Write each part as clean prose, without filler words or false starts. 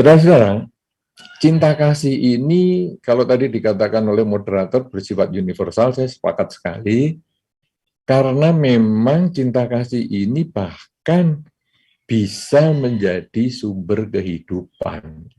Saudara-saudara, cinta kasih ini kalau tadi dikatakan oleh moderator bersifat universal, saya sepakat sekali, karena memang cinta kasih ini bahkan bisa menjadi sumber kehidupan.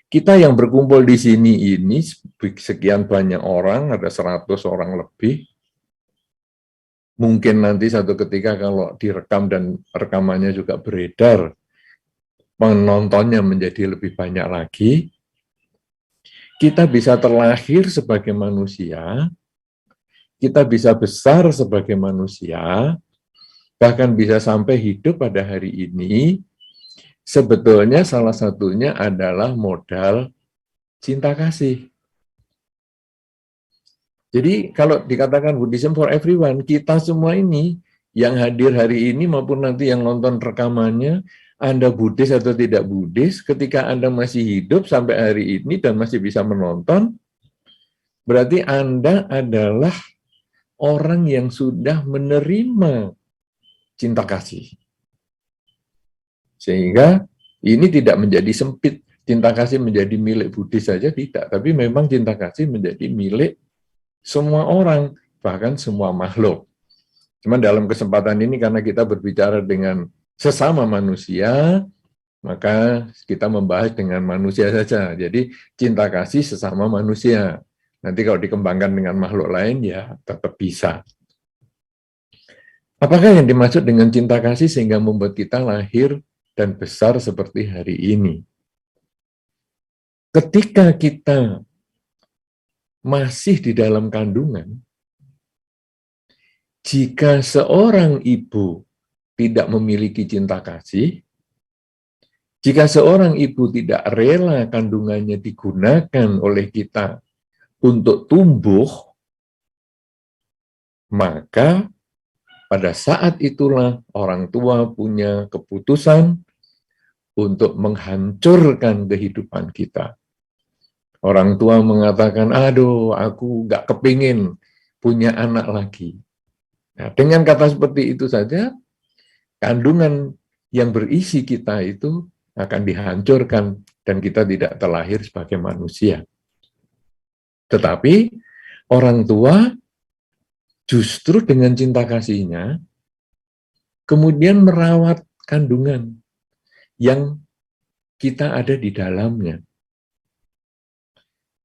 Kita yang berkumpul di sini ini, sekian banyak orang, ada 100 orang lebih, mungkin nanti satu ketika kalau direkam dan rekamannya juga beredar, penontonnya menjadi lebih banyak lagi, kita bisa terlahir sebagai manusia, kita bisa besar sebagai manusia, bahkan bisa sampai hidup pada hari ini, sebetulnya salah satunya adalah modal cinta kasih. Jadi kalau dikatakan Buddhism for everyone, kita semua ini yang hadir hari ini maupun nanti yang nonton rekamannya, Anda Buddhis atau tidak Buddhis, ketika Anda masih hidup sampai hari ini dan masih bisa menonton, berarti Anda adalah orang yang sudah menerima cinta kasih. Sehingga ini tidak menjadi sempit, cinta kasih menjadi milik Buddhis saja, tidak. Tapi memang cinta kasih menjadi milik semua orang, bahkan semua makhluk. Cuman dalam kesempatan ini karena kita berbicara dengan sesama manusia, maka kita membahas dengan manusia saja. Jadi cinta kasih sesama manusia. Nanti kalau dikembangkan dengan makhluk lain, ya tetap bisa. Apakah yang dimaksud dengan cinta kasih sehingga membuat kita lahir dan besar seperti hari ini? Ketika kita masih di dalam kandungan, jika seorang ibu tidak memiliki cinta kasih, jika seorang ibu tidak rela kandungannya digunakan oleh kita untuk tumbuh, maka pada saat itulah orang tua punya keputusan untuk menghancurkan kehidupan kita. Orang tua mengatakan, aduh, aku nggak kepingin punya anak lagi. Nah, dengan kata seperti itu saja, kandungan yang berisi kita itu akan dihancurkan dan kita tidak terlahir sebagai manusia. Tetapi orang tua justru dengan cinta kasihnya kemudian merawat kandungan yang kita ada di dalamnya.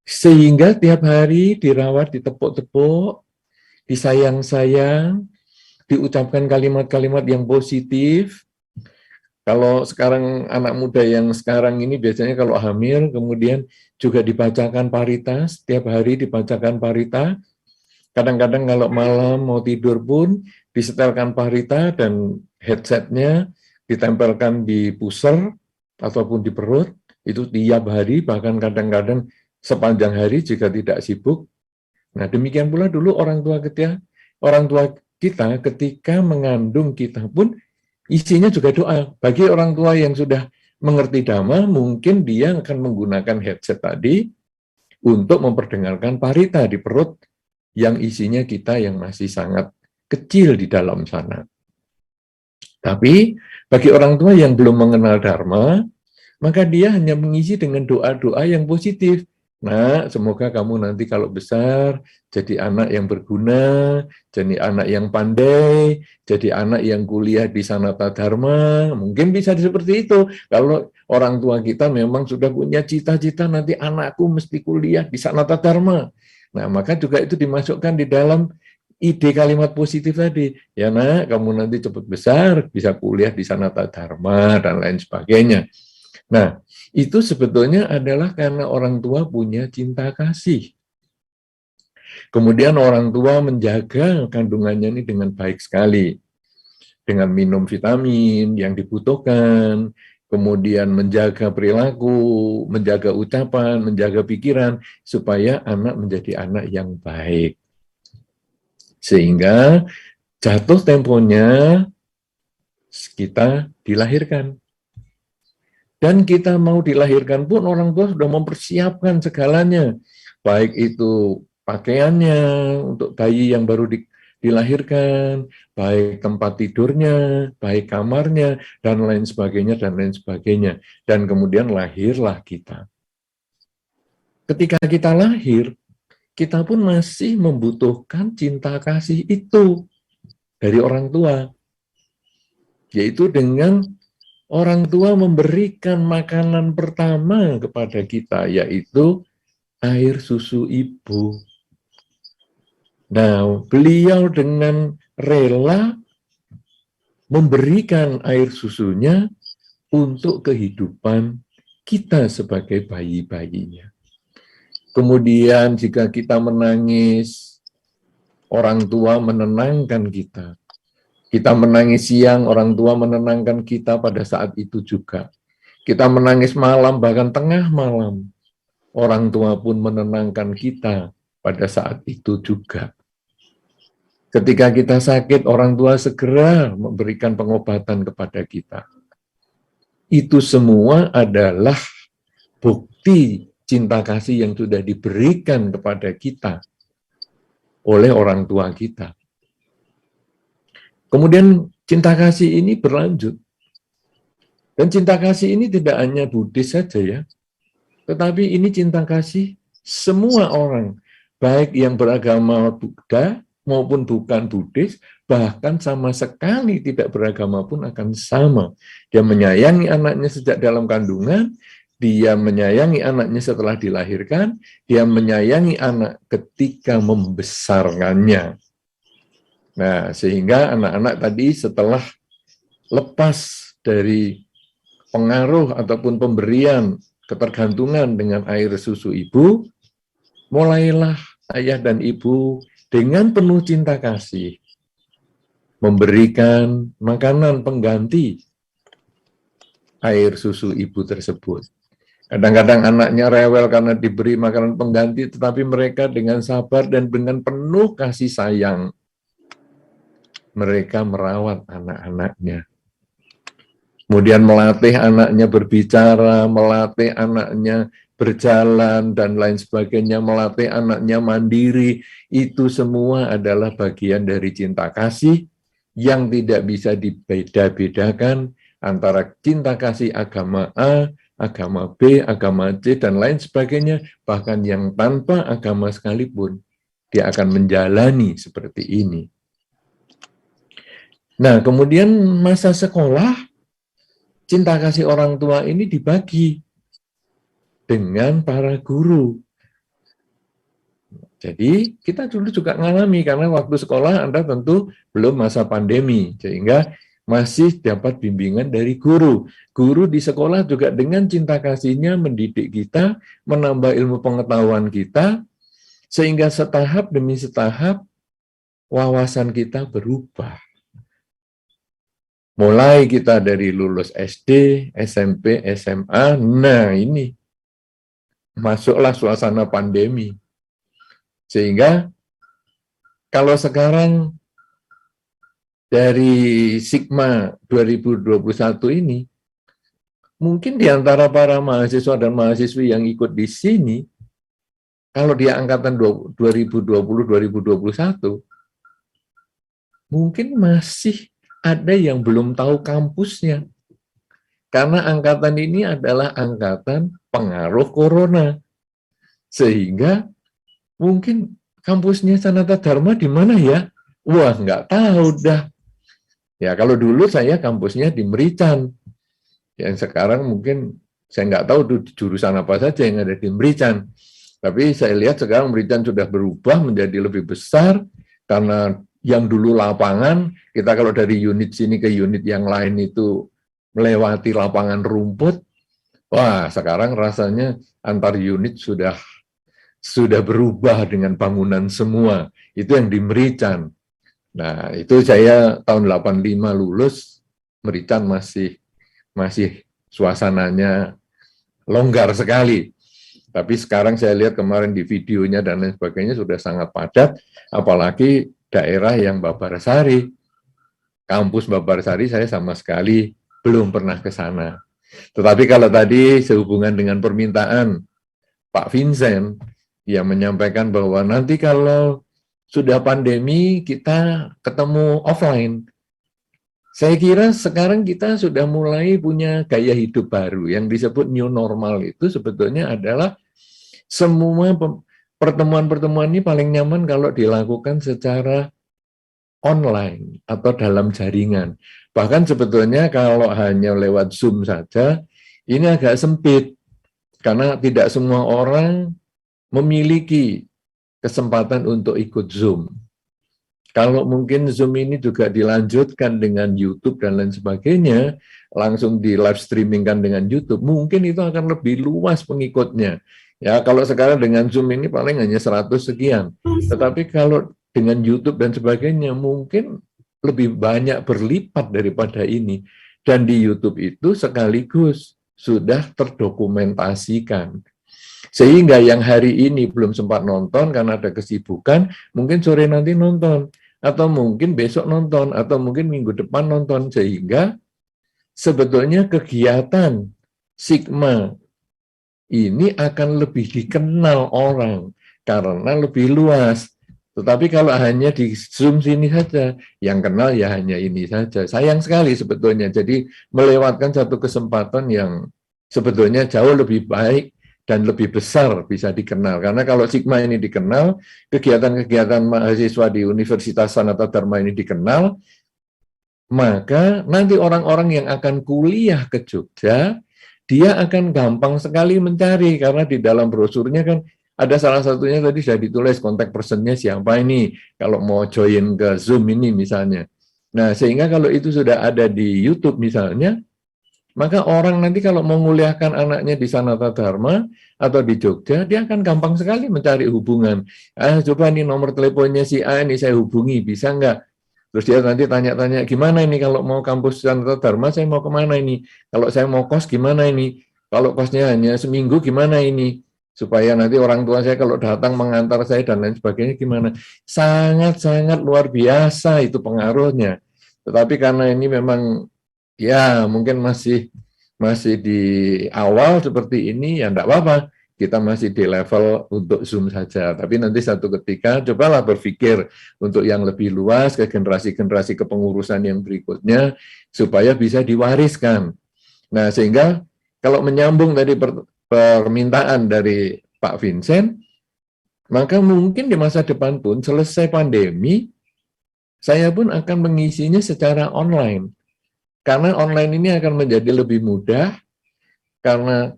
Sehingga tiap hari dirawat, ditepuk-tepuk, disayang-sayang, diucapkan kalimat-kalimat yang positif. Kalau sekarang anak muda yang sekarang ini biasanya kalau hamil, kemudian juga dibacakan parita, setiap hari dibacakan parita. Kadang-kadang kalau malam mau tidur pun disetelkan parita dan headsetnya ditempelkan di pusar ataupun di perut, itu tiap hari, bahkan kadang-kadang sepanjang hari jika tidak sibuk. Nah, demikian pula dulu orang tua kita ketika mengandung kita pun isinya juga doa. Bagi orang tua yang sudah mengerti Dhamma, mungkin dia akan menggunakan headset tadi untuk memperdengarkan parita di perut yang isinya kita yang masih sangat kecil di dalam sana. Tapi bagi orang tua yang belum mengenal Dharma, maka dia hanya mengisi dengan doa-doa yang positif. Nah, semoga kamu nanti kalau besar jadi anak yang berguna, jadi anak yang pandai, jadi anak yang kuliah di Sanata Dharma. Mungkin bisa seperti itu. Kalau orang tua kita memang sudah punya cita-cita nanti anakku mesti kuliah di Sanata Dharma. Nah, maka juga itu dimasukkan di dalam ide kalimat positif tadi. Ya nak, kamu nanti cepat besar, bisa kuliah di Sanata Dharma, dan lain sebagainya. Nah, itu sebetulnya adalah karena orang tua punya cinta kasih. Kemudian orang tua menjaga kandungannya ini dengan baik sekali. Dengan minum vitamin yang dibutuhkan, kemudian menjaga perilaku, menjaga ucapan, menjaga pikiran, supaya anak menjadi anak yang baik. Sehingga jatuh temponya kita dilahirkan. Dan kita mau dilahirkan pun orang tua sudah mempersiapkan segalanya. Baik itu pakaiannya untuk bayi yang baru dilahirkan, baik tempat tidurnya, baik kamarnya, dan lain sebagainya, dan lain sebagainya. Dan kemudian lahirlah kita. Ketika kita lahir, kita pun masih membutuhkan cinta kasih itu dari orang tua. Yaitu dengan orang tua memberikan makanan pertama kepada kita, yaitu air susu ibu. Nah, beliau dengan rela memberikan air susunya untuk kehidupan kita sebagai bayi-bayinya. Kemudian jika kita menangis, orang tua menenangkan kita. Kita menangis siang, orang tua menenangkan kita pada saat itu juga. Kita menangis malam, bahkan tengah malam, orang tua pun menenangkan kita pada saat itu juga. Ketika kita sakit, orang tua segera memberikan pengobatan kepada kita. Itu semua adalah bukti cinta kasih yang sudah diberikan kepada kita oleh orang tua kita. Kemudian cinta kasih ini berlanjut. Dan cinta kasih ini tidak hanya Buddhis saja ya, tetapi ini cinta kasih semua orang, baik yang beragama Buddha maupun bukan Buddhis, bahkan sama sekali tidak beragama pun akan sama. Dia menyayangi anaknya sejak dalam kandungan, dia menyayangi anaknya setelah dilahirkan, dia menyayangi anak ketika membesarkannya. Nah, sehingga anak-anak tadi setelah lepas dari pengaruh ataupun pemberian ketergantungan dengan air susu ibu, mulailah ayah dan ibu dengan penuh cinta kasih memberikan makanan pengganti air susu ibu tersebut. Kadang-kadang anaknya rewel karena diberi makanan pengganti, tetapi mereka dengan sabar dan dengan penuh kasih sayang, mereka merawat anak-anaknya. Kemudian melatih anaknya berbicara, melatih anaknya berjalan, dan lain sebagainya, melatih anaknya mandiri. Itu semua adalah bagian dari cinta kasih yang tidak bisa dibeda-bedakan antara cinta kasih agama A, agama B, agama C, dan lain sebagainya. Bahkan yang tanpa agama sekalipun, dia akan menjalani seperti ini. Nah, kemudian masa sekolah, cinta kasih orang tua ini dibagi dengan para guru. Jadi, kita dulu juga mengalami, karena waktu sekolah Anda tentu belum masa pandemi, sehingga masih dapat bimbingan dari guru. Guru di sekolah juga dengan cinta kasihnya mendidik kita, menambah ilmu pengetahuan kita, sehingga setahap demi setahap wawasan kita berubah. Mulai kita dari lulus SD, SMP, SMA, nah ini masuklah suasana pandemi. Sehingga kalau sekarang dari Sigma 2021 ini, mungkin di antara para mahasiswa dan mahasiswi yang ikut di sini, kalau dia angkatan 2020-2021, mungkin masih ada yang belum tahu kampusnya. Karena angkatan ini adalah angkatan pengaruh corona. Sehingga mungkin kampusnya Sanata Dharma di mana ya? Wah, nggak tahu dah. Ya, kalau dulu saya kampusnya di Merican. Yang sekarang mungkin saya nggak tahu jurusan apa saja yang ada di Merican. Tapi saya lihat sekarang Merican sudah berubah menjadi lebih besar, karena yang dulu lapangan, kita kalau dari unit sini ke unit yang lain itu melewati lapangan rumput, wah sekarang rasanya antar unit sudah berubah dengan bangunan semua. Itu yang di Merican. Nah, itu saya tahun 85 lulus, Merican masih suasananya longgar sekali. Tapi sekarang saya lihat kemarin di videonya dan lain sebagainya sudah sangat padat, apalagi daerah yang Babarsari. Kampus Babarsari saya sama sekali belum pernah ke sana. Tetapi kalau tadi sehubungan dengan permintaan Pak Vincent, yang menyampaikan bahwa nanti kalau sudah pandemi kita ketemu offline. Saya kira sekarang kita sudah mulai punya gaya hidup baru yang disebut new normal. Itu sebetulnya adalah semua pertemuan-pertemuan ini paling nyaman kalau dilakukan secara online atau dalam jaringan. Bahkan sebetulnya kalau hanya lewat Zoom saja, ini agak sempit karena tidak semua orang memiliki kesempatan untuk ikut Zoom. Kalau mungkin Zoom ini juga dilanjutkan dengan YouTube dan lain sebagainya, langsung di live streamingkan dengan YouTube, mungkin itu akan lebih luas pengikutnya. Ya, kalau sekarang dengan Zoom ini paling hanya 100 sekian. Tetapi kalau dengan YouTube dan sebagainya, mungkin lebih banyak berlipat daripada ini. Dan di YouTube itu sekaligus sudah terdokumentasikan. Sehingga yang hari ini belum sempat nonton karena ada kesibukan, mungkin sore nanti nonton. Atau mungkin besok nonton, atau mungkin minggu depan nonton. Sehingga sebetulnya kegiatan Sigma ini akan lebih dikenal orang karena lebih luas. Tetapi kalau hanya di Zoom sini saja, yang kenal ya hanya ini saja. Sayang sekali sebetulnya. Jadi melewatkan satu kesempatan yang sebetulnya jauh lebih baik dan lebih besar bisa dikenal. Karena kalau Sigma ini dikenal, kegiatan-kegiatan mahasiswa di Universitas Sanata Dharma ini dikenal, maka nanti orang-orang yang akan kuliah ke Jogja, dia akan gampang sekali mencari, karena di dalam brosurnya kan ada salah satunya tadi sudah ditulis kontak personnya siapa ini, kalau mau join ke Zoom ini misalnya. Nah, sehingga kalau itu sudah ada di YouTube misalnya, maka orang nanti kalau mau menguliahkan anaknya di Sanata Dharma atau di Jogja, dia akan gampang sekali mencari hubungan. Coba nih nomor teleponnya si A ini saya hubungi, bisa nggak? Terus dia nanti tanya-tanya, gimana ini kalau mau kampus Sanata Dharma, saya mau kemana ini? Kalau saya mau kos, gimana ini? Kalau kosnya hanya seminggu, gimana ini? Supaya nanti orang tua saya kalau datang mengantar saya dan lain sebagainya, gimana? Sangat-sangat luar biasa itu pengaruhnya. Tetapi karena ini memang ya mungkin masih di awal seperti ini, ya enggak apa-apa, kita masih di level untuk Zoom saja. Tapi nanti satu ketika cobalah berpikir untuk yang lebih luas ke generasi-generasi kepengurusan yang berikutnya supaya bisa diwariskan. Nah, sehingga kalau menyambung tadi permintaan dari Pak Vincent, maka mungkin di masa depan pun selesai pandemi, saya pun akan mengisinya secara online. Karena online ini akan menjadi lebih mudah, karena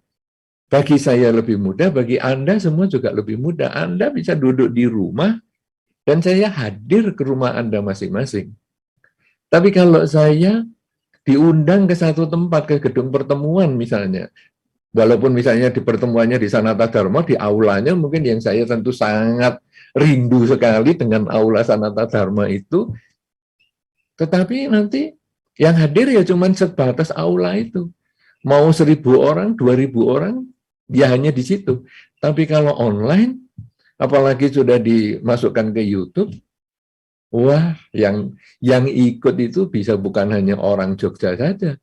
bagi saya lebih mudah, bagi Anda semua juga lebih mudah. Anda bisa duduk di rumah, dan saya hadir ke rumah Anda masing-masing. Tapi kalau saya diundang ke satu tempat, ke gedung pertemuan misalnya, walaupun misalnya di pertemuannya di Sanata Dharma, di aulanya mungkin yang saya tentu sangat rindu sekali dengan aula Sanata Dharma itu, tetapi nanti yang hadir ya cuma sebatas aula itu. Mau 1.000 orang, 2.000 orang, ya hanya di situ. Tapi kalau online, apalagi sudah dimasukkan ke YouTube, wah, yang ikut itu bisa bukan hanya orang Jogja saja,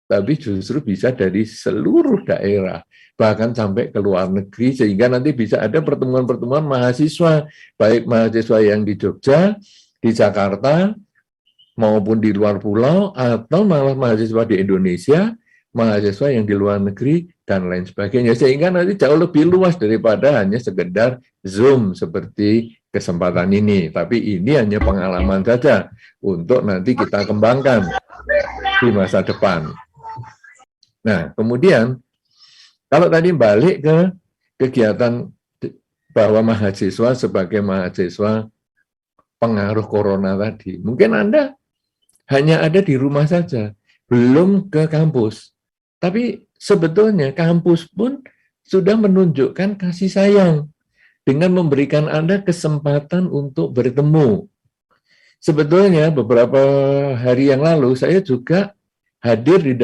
tapi justru bisa dari seluruh daerah, bahkan sampai ke luar negeri, sehingga nanti bisa ada pertemuan-pertemuan mahasiswa, baik mahasiswa yang di Jogja, di Jakarta, maupun di luar pulau, atau malah mahasiswa di Indonesia, mahasiswa yang di luar negeri, dan lain sebagainya. Sehingga nanti jauh lebih luas daripada hanya sekedar Zoom seperti kesempatan ini. Tapi ini hanya pengalaman saja untuk nanti kita kembangkan di masa depan. Nah, kemudian kalau tadi balik ke kegiatan bahwa mahasiswa sebagai mahasiswa pengaruh corona tadi, mungkin Anda hanya ada di rumah saja, belum ke kampus. Tapi sebetulnya kampus pun sudah menunjukkan kasih sayang dengan memberikan Anda kesempatan untuk bertemu. Sebetulnya beberapa hari yang lalu saya juga hadir di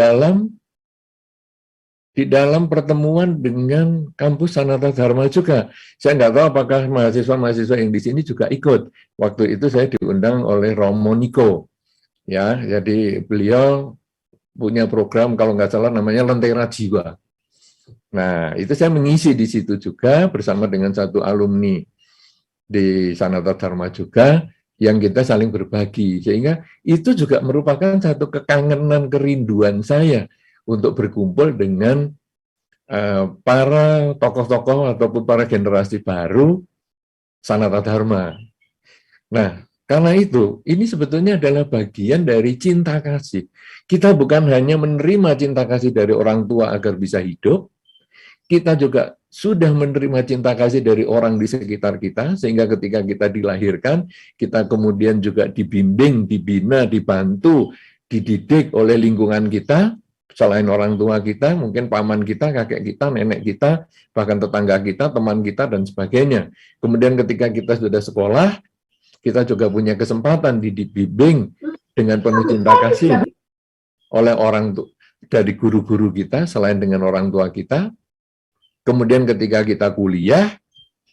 dalam pertemuan dengan kampus Sanata Dharma juga. Saya nggak tahu apakah mahasiswa-mahasiswa yang di sini juga ikut. Waktu itu saya diundang oleh Romo Niko. Ya, jadi beliau punya program kalau nggak salah namanya Lentera Jiwa. Nah, itu saya mengisi di situ juga bersama dengan satu alumni. di Sanata Dharma juga, yang kita saling berbagi. Sehingga itu juga merupakan satu kekangenan, kerinduan saya untuk berkumpul dengan para tokoh-tokoh ataupun para generasi baru Sanata Dharma. Nah, karena itu, ini sebetulnya adalah bagian dari cinta kasih. Kita bukan hanya menerima cinta kasih dari orang tua agar bisa hidup, kita juga sudah menerima cinta kasih dari orang di sekitar kita, sehingga ketika kita dilahirkan, kita kemudian juga dibimbing, dibina, dibantu, dididik oleh lingkungan kita, selain orang tua kita, mungkin paman kita, kakek kita, nenek kita, bahkan tetangga kita, teman kita, dan sebagainya. Kemudian ketika kita sudah sekolah, kita juga punya kesempatan dibimbing dengan penuh cinta kasih oleh orang dari guru-guru kita, selain dengan orang tua kita. Kemudian ketika kita kuliah,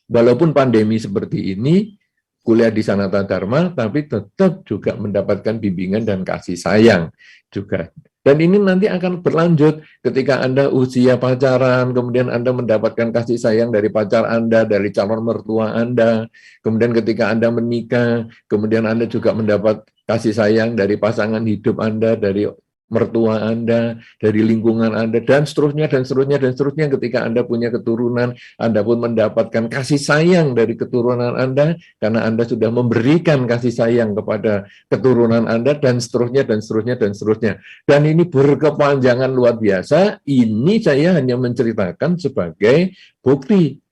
walaupun pandemi seperti ini, kuliah di Sanata Dharma, tapi tetap juga mendapatkan bimbingan dan kasih sayang juga. Dan ini nanti akan berlanjut ketika Anda usia pacaran, kemudian Anda mendapatkan kasih sayang dari pacar Anda, dari calon mertua Anda, kemudian ketika Anda menikah, kemudian Anda juga mendapat kasih sayang dari pasangan hidup Anda, dari mertua Anda, dari lingkungan Anda, dan seterusnya, dan seterusnya, dan seterusnya. Ketika Anda punya keturunan, Anda pun mendapatkan kasih sayang dari keturunan Anda, karena Anda sudah memberikan kasih sayang kepada keturunan Anda, dan seterusnya, dan seterusnya, dan seterusnya. Dan ini berkepanjangan luar biasa. Ini saya hanya menceritakan sebagai bukti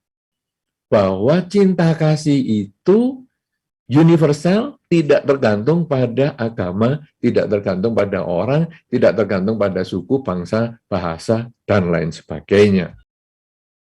bahwa cinta kasih itu universal, tidak tergantung pada agama, tidak tergantung pada orang, tidak tergantung pada suku, bangsa, bahasa, dan lain sebagainya.